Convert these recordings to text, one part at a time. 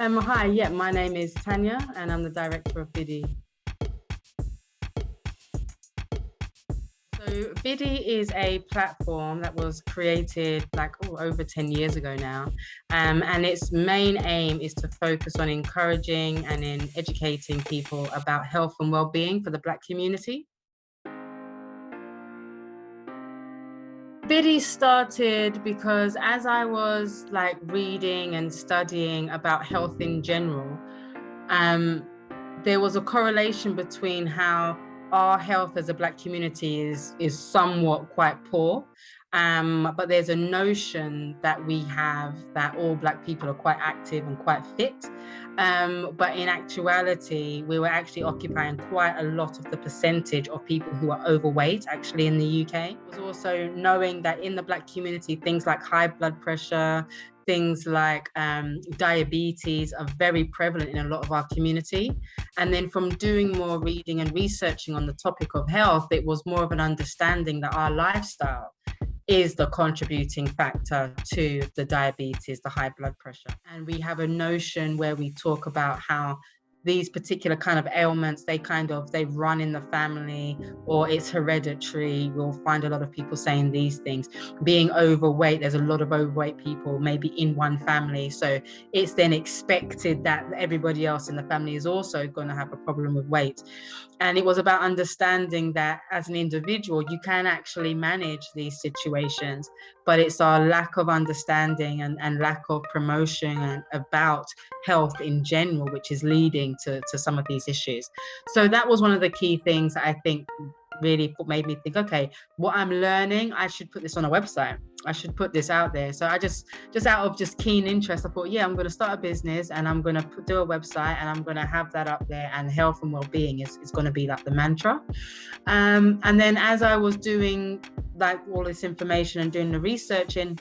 Hi, yeah, my name is Tanya and I'm the director of Bidii. So Bidii is a platform that was created over 10 years ago now. And its main aim is to focus on encouraging and in educating people about health and well-being for the Black community. Bidii started because as I was reading and studying about health in general, um, there was a correlation between how our health as a Black community is somewhat quite poor. But there's a notion that we have that all Black people are quite active and quite fit. But in actuality, we were actually occupying quite a lot of the percentage of people who are overweight actually in the UK. It was also knowing that in the Black community, things like high blood pressure, things like diabetes are very prevalent in a lot of our community. And then from doing more reading and researching on the topic of health, it was more of an understanding that our lifestyle is the contributing factor to the diabetes, the high blood pressure. And we have a notion where we talk about how these particular kind of ailments, they run in the family or it's hereditary. We'll find a lot of people saying these things. Being overweight, there's a lot of overweight people maybe in one family. So it's then expected that everybody else in the family is also going to have a problem with weight. And it was about understanding that as an individual, you can actually manage these situations, but it's our lack of understanding and lack of promotion about health in general, which is leading to some of these issues. So that was one of the key things that I think really made me think, okay, what I'm learning, I should put this on a website. I should put this out there. So I just out of just keen interest, I thought, yeah, I'm going to start a business and I'm going to do a website and I'm going to have that up there, and health and well-being is going to be like the mantra. And then as I was doing all this information and doing the research in,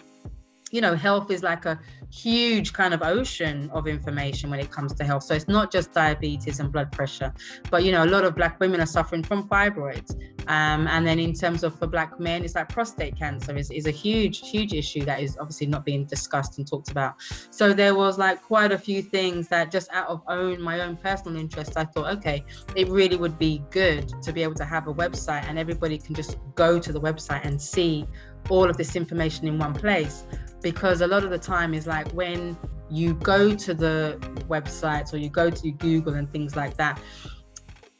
health is like a huge kind of ocean of information when it comes to health. So it's not just diabetes and blood pressure, but, a lot of Black women are suffering from fibroids. And then in terms of for Black men, it's like prostate cancer is a huge, huge issue that is obviously not being discussed and talked about. So there was quite a few things that just out of my own personal interest, I thought, okay, it really would be good to be able to have a website and everybody can just go to the website and see all of this information in one place. Because a lot of the time is when you go to the websites or you go to Google and things like that,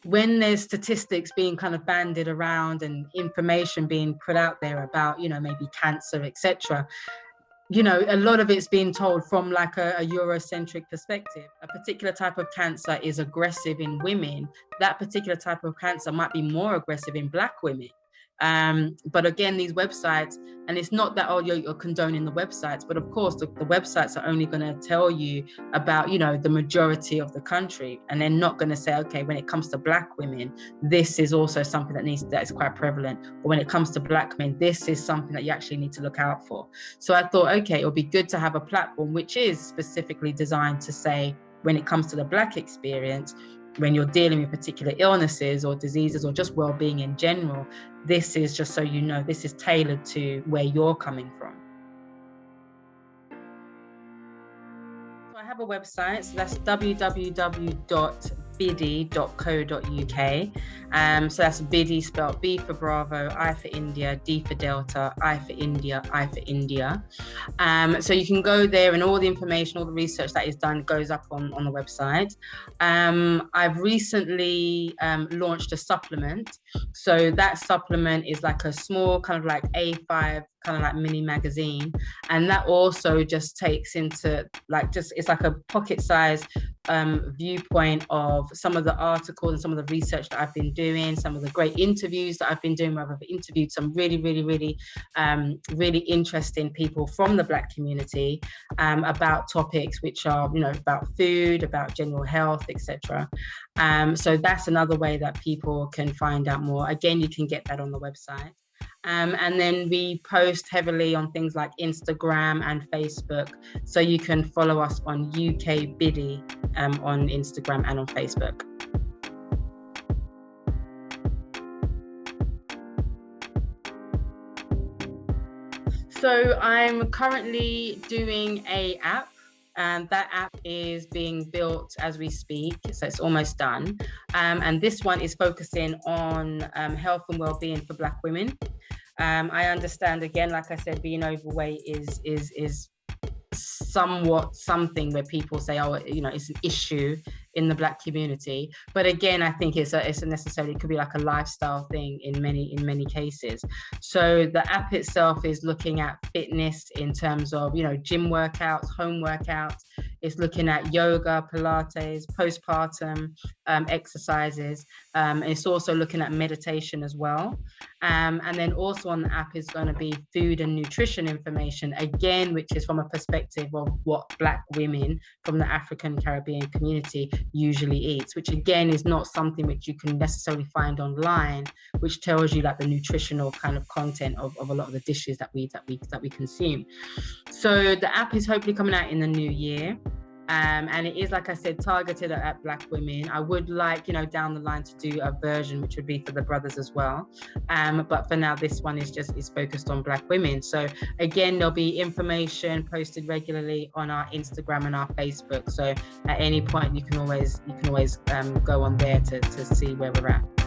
when there's statistics being kind of bandied around and information being put out there about, maybe cancer, etc., a lot of it's being told from a Eurocentric perspective. A particular type of cancer is aggressive in women. That particular type of cancer might be more aggressive in Black women. But again, these websites, and it's not that, you're condoning the websites, but of course the websites are only going to tell you about, the majority of the country. And they're not going to say, okay, when it comes to Black women, this is also something that is quite prevalent. Or when it comes to Black men, this is something that you actually need to look out for. So I thought, okay, it would be good to have a platform which is specifically designed to say, when it comes to the Black experience, when you're dealing with particular illnesses or diseases or just well-being in general, this is just so this is tailored to where you're coming from. So I have a website, so that's www.bidii.co.uk. So that's Bidii spelled B for Bravo, I for India, D for Delta, I for India, I for India. So you can go there and all the information, all the research that is done goes up on the website. I've recently launched a supplement. So that supplement is like a small kind of A5 kind of mini magazine, and that also just takes into it's like a pocket-sized viewpoint of some of the articles and some of the research that I've been doing, some of the great interviews that I've been doing, where I've interviewed some really interesting people from the Black community about topics which are about food, about general health, etc. So that's another way that people can find out more. Again, you can get that on the website. And then we post heavily on things like Instagram and Facebook. So you can follow us on UK Bidii on Instagram and on Facebook. So I'm currently doing an app and that app is being built as we speak, so it's almost done. And this one is focusing on health and well-being for Black women. I understand, again, like I said, being overweight is somewhat something where people say, oh, it's an issue in the Black community. But again, I think it's a necessary, it could be like a lifestyle thing in many cases. So the app itself is looking at fitness in terms of, gym workouts, home workouts. It's looking at yoga, Pilates, postpartum exercises. It's also looking at meditation as well. And then also on the app is going to be food and nutrition information, again, which is from a perspective of what Black women from the African Caribbean community usually eats, which again is not something which you can necessarily find online, which tells you like the nutritional kind of content of a lot of the dishes that we consume. So the app is hopefully coming out in the new year. And it is, like I said, targeted at Black women. I would like, down the line to do a version which would be for the brothers as well. But for now, this one is focused on Black women. So again, there'll be information posted regularly on our Instagram and our Facebook. So at any point, you can always go on there to see where we're at.